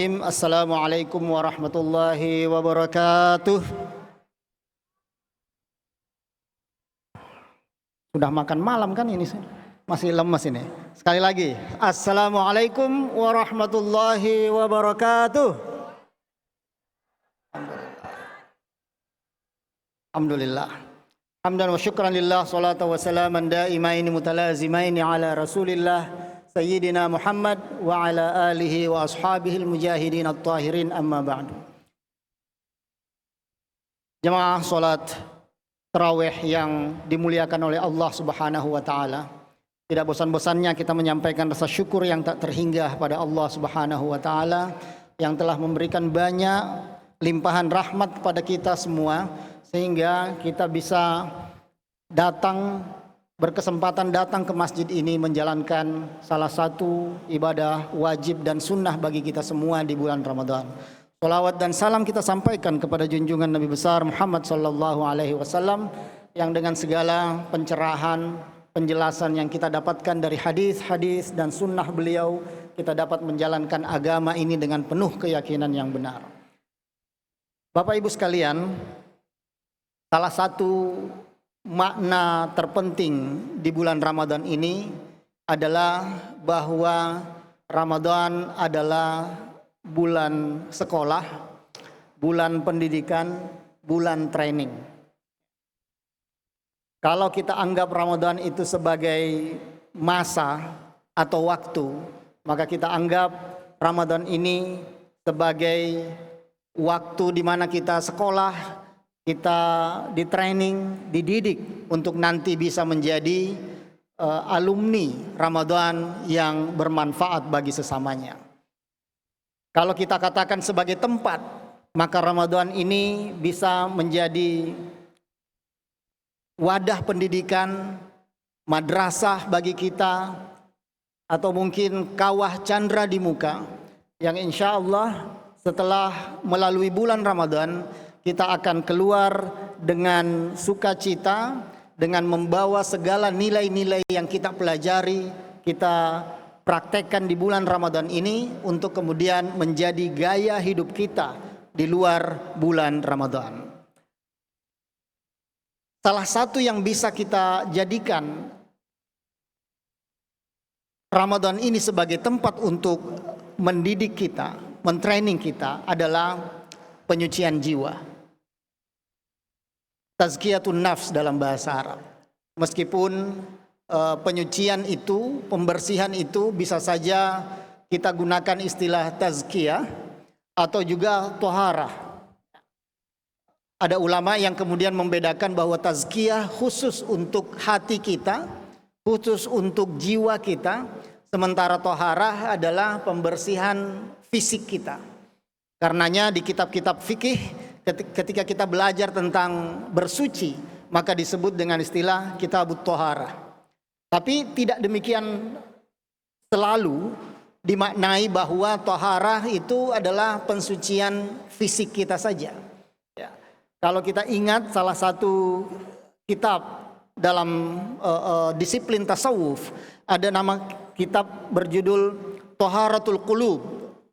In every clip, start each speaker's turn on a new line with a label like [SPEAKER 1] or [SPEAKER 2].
[SPEAKER 1] Assalamualaikum warahmatullahi wabarakatuh. Sudah makan malam kan ini? Masih lemes ini. Sekali lagi, Assalamualaikum warahmatullahi wabarakatuh. Alhamdulillah. Hamdan wa syukran lillah, salatu wa salaman daimaini mutalazimaini ala Rasulillah Sayyidina Muhammad wa ala alihi wa ashabihil mujahidin at-tahirin, amma ba'du. Jemaah salat tarawih yang dimuliakan oleh Allah Subhanahu wa taala, tidak bosan-bosannya kita menyampaikan rasa syukur yang tak terhingga pada Allah Subhanahu wa taala yang telah memberikan banyak limpahan rahmat kepada kita semua sehingga kita bisa berkesempatan datang ke masjid ini menjalankan salah satu ibadah wajib dan sunnah bagi kita semua di bulan Ramadan. Salawat dan salam kita sampaikan kepada junjungan Nabi besar Muhammad sallallahu alaihi wasallam yang dengan segala pencerahan, penjelasan yang kita dapatkan dari hadis-hadis dan sunnah beliau, kita dapat menjalankan agama ini dengan penuh keyakinan yang benar. Bapak Ibu sekalian, salah satu makna terpenting di bulan Ramadan ini adalah bahwa Ramadan adalah bulan sekolah, bulan pendidikan, bulan training. Kalau kita anggap Ramadan itu sebagai masa atau waktu, maka kita anggap Ramadan ini sebagai waktu di mana kita sekolah, kita di training, dididik untuk nanti bisa menjadi alumni Ramadan yang bermanfaat bagi sesamanya. Kalau kita katakan sebagai tempat, maka Ramadan ini bisa menjadi wadah pendidikan, madrasah bagi kita, atau mungkin kawah candra di muka, yang insya Allah setelah melalui bulan Ramadan kita akan keluar dengan sukacita, dengan membawa segala nilai-nilai yang kita pelajari, kita praktekkan di bulan Ramadan ini untuk kemudian menjadi gaya hidup kita di luar bulan Ramadan. Salah satu yang bisa kita jadikan Ramadan ini sebagai tempat untuk mendidik kita, mentraining kita adalah penyucian jiwa. Tazkiyatun nafs dalam bahasa Arab. Meskipun penyucian itu, pembersihan itu bisa saja kita gunakan istilah tazkiyah atau juga toharah. Ada ulama yang kemudian membedakan bahwa tazkiyah khusus untuk hati kita, khusus untuk jiwa kita, sementara toharah adalah pembersihan fisik kita. Karenanya di kitab-kitab fikih ketika kita belajar tentang bersuci, maka disebut dengan istilah kitabut toharah. Tapi tidak demikian selalu dimaknai bahwa toharah itu adalah pensucian fisik kita saja. Ya. Kalau kita ingat salah satu kitab dalam disiplin tasawuf, ada nama kitab berjudul Toharatul Qulub.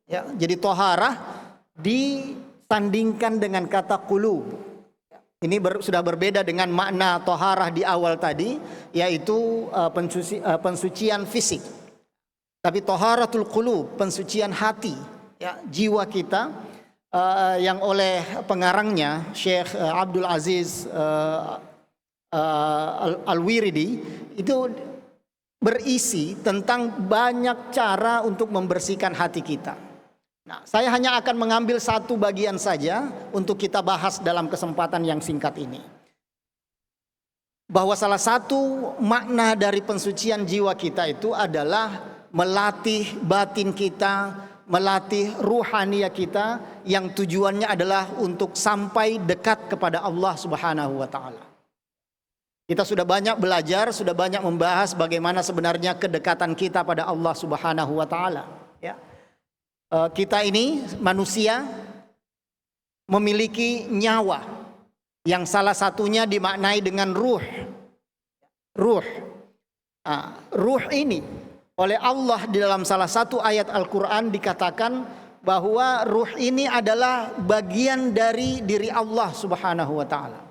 [SPEAKER 1] Ya, jadi toharah disandingkan dengan kata qulub. Ini sudah berbeda dengan makna toharah di awal tadi, yaitu pensucian fisik. Tapi toharatul qulub, pensucian hati, ya, jiwa kita, yang oleh pengarangnya Syekh Abdul Aziz Al-Wiridi itu berisi tentang banyak cara untuk membersihkan hati kita. Nah, saya hanya akan mengambil satu bagian saja untuk kita bahas dalam kesempatan yang singkat ini. Bahwa salah satu makna dari pensucian jiwa kita itu adalah melatih batin kita, melatih ruhaniyah kita, yang tujuannya adalah untuk sampai dekat kepada Allah Subhanahu wa taala. Kita sudah banyak belajar, sudah banyak membahas bagaimana sebenarnya kedekatan kita pada Allah Subhanahu wa taala, ya. Kita ini manusia memiliki nyawa yang salah satunya dimaknai dengan ruh. Ruh ini oleh Allah di dalam salah satu ayat Al-Quran dikatakan bahwa ruh ini adalah bagian dari diri Allah Subhanahu wa taala.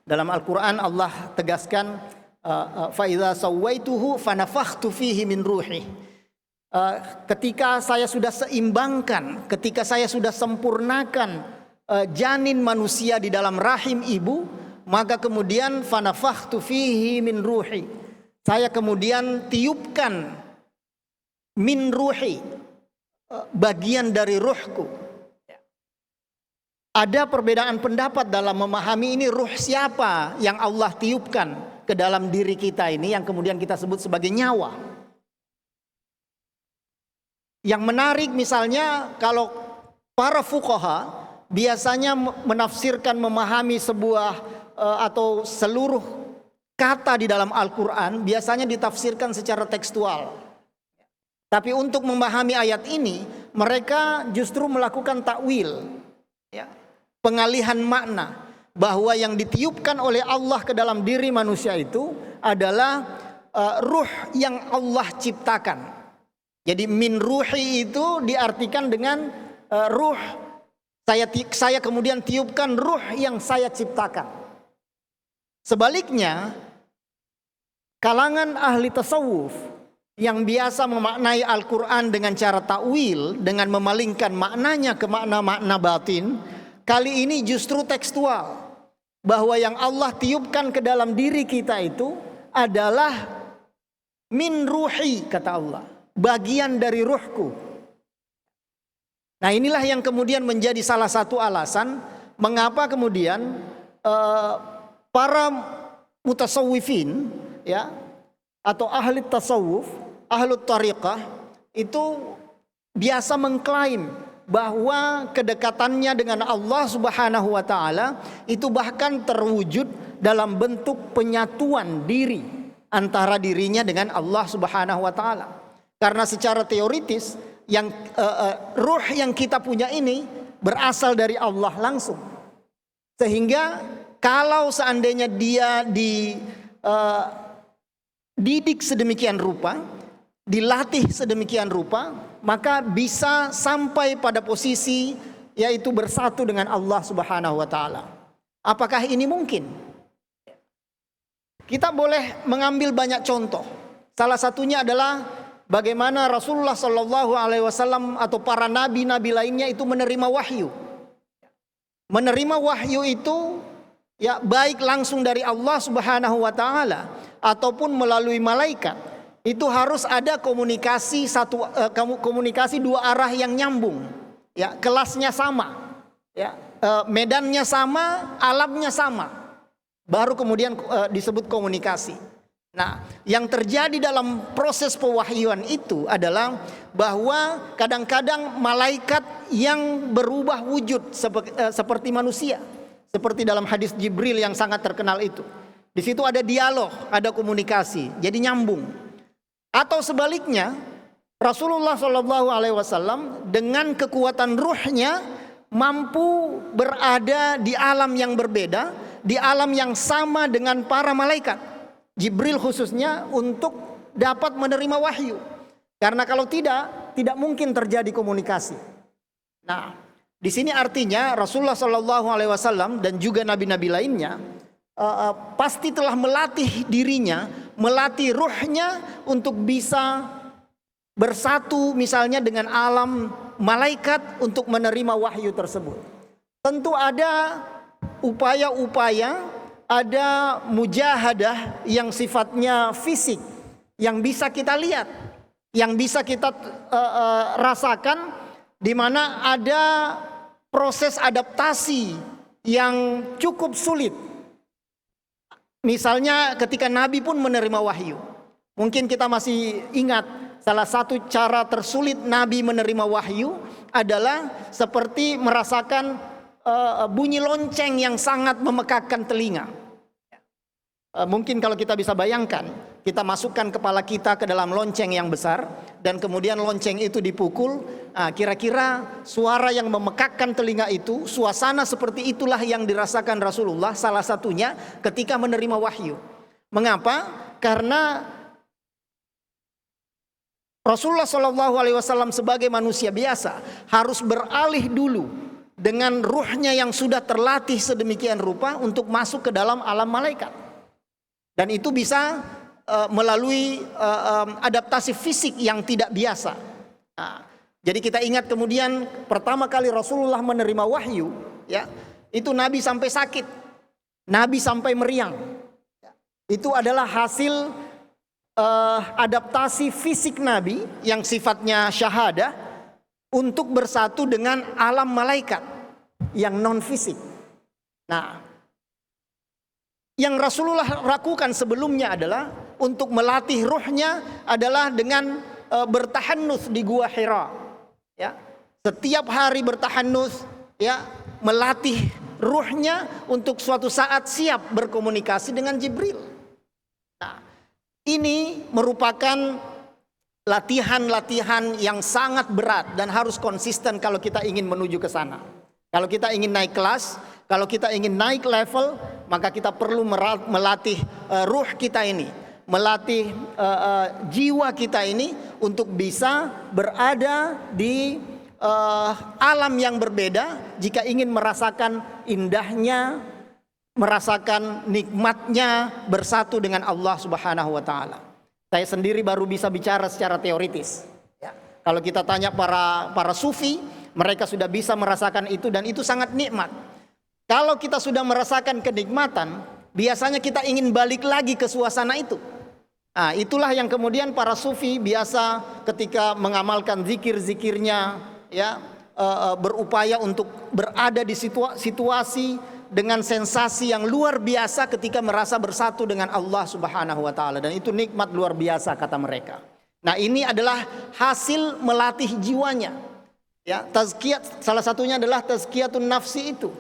[SPEAKER 1] Dalam Al-Qur'an Allah tegaskan fa idza sawaituhu fanafakhtu fihi min ruhi. Ketika saya sudah seimbangkan, ketika saya sudah sempurnakan janin manusia di dalam rahim ibu, maka kemudian fanafakhtu fihi min ruhi. Saya kemudian tiupkan min ruhi, bagian dari ruhku. Ada perbedaan pendapat dalam memahami ini ruh siapa yang Allah tiupkan ke dalam diri kita ini, yang kemudian kita sebut sebagai nyawa. Yang menarik misalnya kalau para fuqaha biasanya menafsirkan, memahami sebuah atau seluruh kata di dalam Al-Quran biasanya ditafsirkan secara tekstual. Tapi untuk memahami ayat ini mereka justru melakukan takwil, ya, pengalihan makna, bahwa yang ditiupkan oleh Allah ke dalam diri manusia itu adalah ruh yang Allah ciptakan. Jadi min ruhi itu diartikan dengan ruh, saya kemudian tiupkan ruh yang saya ciptakan. Sebaliknya, kalangan ahli tasawuf yang biasa memaknai Al-Quran dengan cara takwil, dengan memalingkan maknanya ke makna-makna batin, kali ini justru tekstual, bahwa yang Allah tiupkan ke dalam diri kita itu adalah min ruhi, kata Allah, bagian dari ruhku. Nah, inilah yang kemudian menjadi salah satu alasan mengapa kemudian para mutasawwifin, ya, atau ahli tasawuf, ahli tariqah itu biasa mengklaim bahwa kedekatannya dengan Allah Subhanahu wa taala itu bahkan terwujud dalam bentuk penyatuan diri antara dirinya dengan Allah Subhanahu wa taala. Karena secara teoritis yang ruh yang kita punya ini berasal dari Allah langsung. Sehingga kalau seandainya dia dididik sedemikian rupa, dilatih sedemikian rupa, maka bisa sampai pada posisi yaitu bersatu dengan Allah Subhanahu wa taala. Apakah ini mungkin? Kita boleh mengambil banyak contoh. Salah satunya adalah bagaimana Rasulullah Shallallahu alaihi wasallam atau para nabi-nabi lainnya itu menerima wahyu. Menerima wahyu itu ya baik langsung dari Allah Subhanahu wa taala ataupun melalui malaikat. Itu harus ada komunikasi komunikasi dua arah yang nyambung, ya, kelasnya sama, ya, medannya sama, alamnya sama, baru kemudian disebut komunikasi. Nah, yang terjadi dalam proses pewahyuan itu adalah bahwa kadang-kadang malaikat yang berubah wujud seperti manusia, seperti dalam hadis Jibril yang sangat terkenal itu. Di situ ada dialog, ada komunikasi, jadi nyambung. Atau sebaliknya, Rasulullah Shallallahu alaihi wasallam dengan kekuatan ruhnya mampu berada di alam yang berbeda, di alam yang sama dengan para malaikat. Jibril khususnya untuk dapat menerima wahyu. Karena kalau tidak mungkin terjadi komunikasi. Nah, di sini artinya Rasulullah Shallallahu alaihi wasallam dan juga nabi-nabi lainnya pasti telah melatih dirinya, melatih ruhnya untuk bisa bersatu misalnya dengan alam malaikat untuk menerima wahyu tersebut. Tentu ada upaya-upaya, ada mujahadah yang sifatnya fisik, yang bisa kita lihat, yang bisa kita rasakan, di mana ada proses adaptasi yang cukup sulit. Misalnya ketika Nabi pun menerima wahyu. Mungkin kita masih ingat salah satu cara tersulit Nabi menerima wahyu adalah seperti merasakan bunyi lonceng yang sangat memekakkan telinga. Mungkin kalau kita bisa bayangkan, kita masukkan kepala kita ke dalam lonceng yang besar dan kemudian lonceng itu dipukul. Kira-kira suara yang memekakkan telinga itu, suasana seperti itulah yang dirasakan Rasulullah salah satunya ketika menerima wahyu. Mengapa? Karena Rasulullah SAW sebagai manusia biasa harus beralih dulu dengan ruhnya yang sudah terlatih sedemikian rupa untuk masuk ke dalam alam malaikat. Dan itu bisa melalui adaptasi fisik yang tidak biasa. Nah, jadi kita ingat kemudian pertama kali Rasulullah menerima wahyu, ya, itu Nabi sampai sakit, Nabi sampai meriang. Itu adalah hasil adaptasi fisik Nabi yang sifatnya syahadah untuk bersatu dengan alam malaikat yang non fisik. Nah, yang Rasulullah lakukan sebelumnya adalah untuk melatih ruhnya adalah dengan bertahannuts di Gua Hira. Ya, setiap hari bertahannuts, ya, melatih ruhnya untuk suatu saat siap berkomunikasi dengan Jibril. Nah, ini merupakan latihan-latihan yang sangat berat dan harus konsisten kalau kita ingin menuju ke sana. Kalau kita ingin naik kelas, kalau kita ingin naik level, maka kita perlu melatih ruh kita ini, melatih jiwa kita ini untuk bisa berada di alam yang berbeda jika ingin merasakan indahnya, merasakan nikmatnya bersatu dengan Allah Subhanahu wa taala. Saya sendiri baru bisa bicara secara teoritis. Ya. Kalau kita tanya para sufi, mereka sudah bisa merasakan itu dan itu sangat nikmat. Kalau kita sudah merasakan kenikmatan, biasanya kita ingin balik lagi ke suasana itu. Nah, itulah yang kemudian para sufi biasa ketika mengamalkan zikir-zikirnya, ya, berupaya untuk berada di situasi dengan sensasi yang luar biasa ketika merasa bersatu dengan Allah Subhanahu wa taala, dan itu nikmat luar biasa kata mereka. Nah, ini adalah hasil melatih jiwanya. Ya, tazkiyah salah satunya adalah tazkiyatun nafsi itu.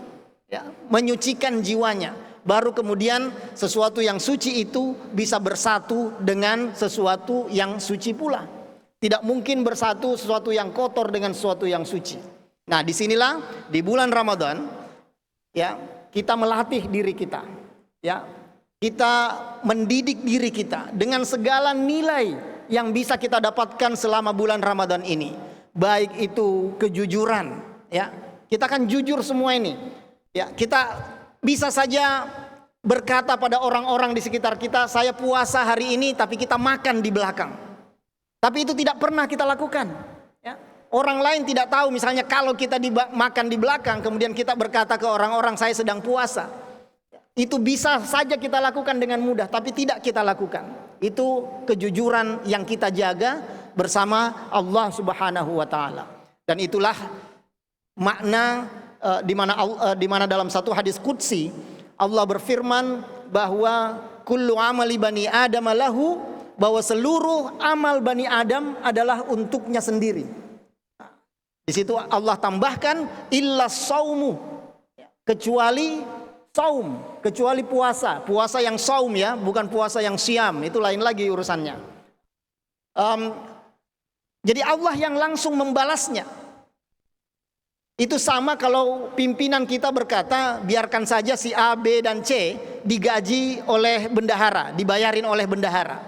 [SPEAKER 1] Ya, menyucikan jiwanya. Baru kemudian sesuatu yang suci itu bisa bersatu dengan sesuatu yang suci pula. Tidak mungkin bersatu sesuatu yang kotor dengan sesuatu yang suci. Nah, disinilah di bulan Ramadan, ya, kita melatih diri kita, ya, kita mendidik diri kita dengan segala nilai yang bisa kita dapatkan selama bulan Ramadan ini, baik itu kejujuran, ya, kita kan jujur semua ini, ya, kita bisa saja berkata pada orang-orang di sekitar kita, saya puasa hari ini, tapi kita makan di belakang, tapi itu tidak pernah kita lakukan. Orang lain tidak tahu, misalnya kalau kita makan di belakang, kemudian kita berkata ke orang-orang saya sedang puasa. Itu bisa saja kita lakukan dengan mudah, tapi tidak kita lakukan. Itu kejujuran yang kita jaga bersama Allah Subhanahu wa taala. Dan itulah makna di mana dalam satu hadis qudsi Allah berfirman bahwa kullu amali bani Adam lahu, bahwa seluruh amal Bani Adam adalah untuknya sendiri. Di situ Allah tambahkan illa saumu, kecuali saum, kecuali puasa. Puasa yang saum, ya, bukan puasa yang siam, itu lain lagi urusannya. Jadi Allah yang langsung membalasnya. Itu sama kalau pimpinan kita berkata biarkan saja si A, B, dan C digaji oleh bendahara, dibayarin oleh bendahara,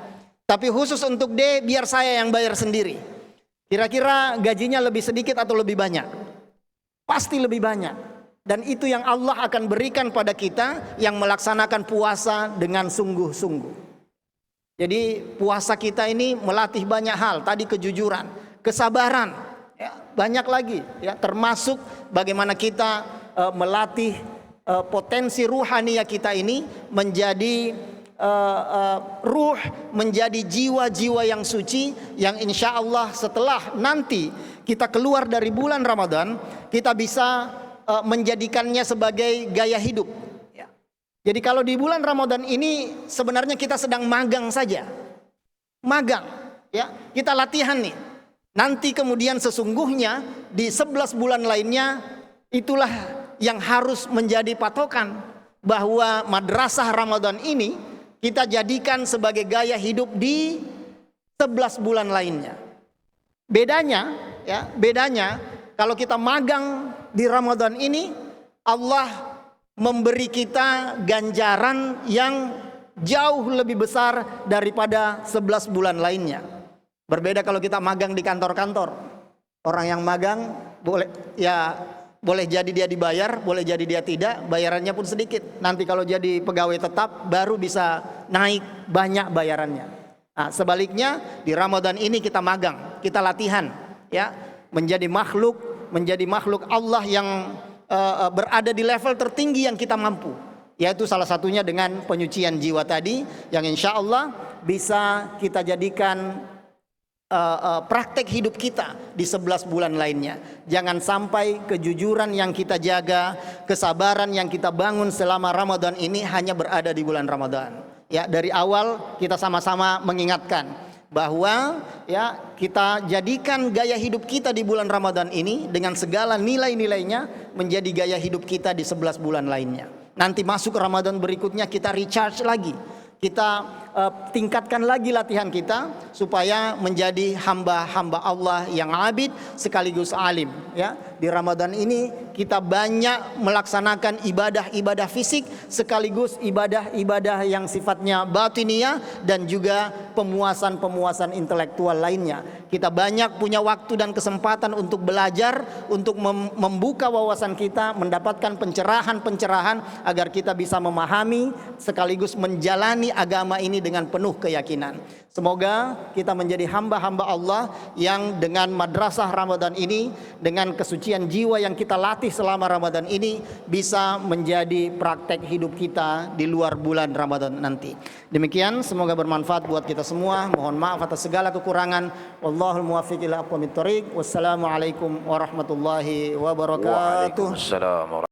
[SPEAKER 1] tapi khusus untuk D biar saya yang bayar sendiri. Kira-kira gajinya lebih sedikit atau lebih banyak? Pasti lebih banyak. Dan itu yang Allah akan berikan pada kita yang melaksanakan puasa dengan sungguh-sungguh. Jadi puasa kita ini melatih banyak hal. Tadi kejujuran, kesabaran, ya, banyak lagi, ya, termasuk bagaimana kita melatih potensi ruhaniyah kita ini menjadi ruh, menjadi jiwa-jiwa yang suci, yang insya Allah setelah nanti kita keluar dari bulan Ramadan, kita bisa menjadikannya sebagai gaya hidup. Jadi kalau di bulan Ramadan ini sebenarnya kita sedang magang saja, magang, ya, kita latihan nih. Nanti kemudian sesungguhnya di 11 bulan lainnya itulah yang harus menjadi patokan bahwa madrasah Ramadan ini kita jadikan sebagai gaya hidup di 11 bulan lainnya. Bedanya, ya, bedanya kalau kita magang di Ramadan ini, Allah memberi kita ganjaran yang jauh lebih besar daripada 11 bulan lainnya. Berbeda kalau kita magang di kantor-kantor. Orang yang magang boleh jadi dia dibayar, boleh jadi dia tidak, bayarannya pun sedikit. Nanti kalau jadi pegawai tetap baru bisa naik banyak bayarannya. Nah, sebaliknya di Ramadan ini kita magang, kita latihan ya, menjadi makhluk Allah yang berada di level tertinggi yang kita mampu. Yaitu salah satunya dengan penyucian jiwa tadi yang insya Allah bisa kita jadikan praktek hidup kita di 11 bulan lainnya. Jangan sampai kejujuran yang kita jaga, kesabaran yang kita bangun selama Ramadan ini hanya berada di bulan Ramadan. Ya, dari awal kita sama-sama mengingatkan bahwa ya kita jadikan gaya hidup kita di bulan Ramadan ini dengan segala nilai-nilainya menjadi gaya hidup kita di 11 bulan lainnya. Nanti masuk Ramadan berikutnya kita recharge lagi. Kita tingkatkan lagi latihan kita supaya menjadi hamba-hamba Allah yang abid sekaligus alim ya. Di Ramadan ini kita banyak melaksanakan ibadah-ibadah fisik sekaligus ibadah-ibadah yang sifatnya batiniyah dan juga pemuasan-pemuasan intelektual lainnya. Kita banyak punya waktu dan kesempatan untuk belajar, untuk membuka wawasan kita, mendapatkan pencerahan-pencerahan agar kita bisa memahami sekaligus menjalani agama ini dengan penuh keyakinan. Semoga kita menjadi hamba-hamba Allah yang dengan madrasah Ramadan ini, dengan kesucian jiwa yang kita latih selama Ramadan ini bisa menjadi praktek hidup kita di luar bulan Ramadan nanti. Demikian, semoga bermanfaat buat kita semua. Mohon maaf atas segala kekurangan. Wallahul muwaffiq ila aqwamit thoriq. Wassalamualaikum warahmatullahi wabarakatuh.
[SPEAKER 2] Waalaikumsalam.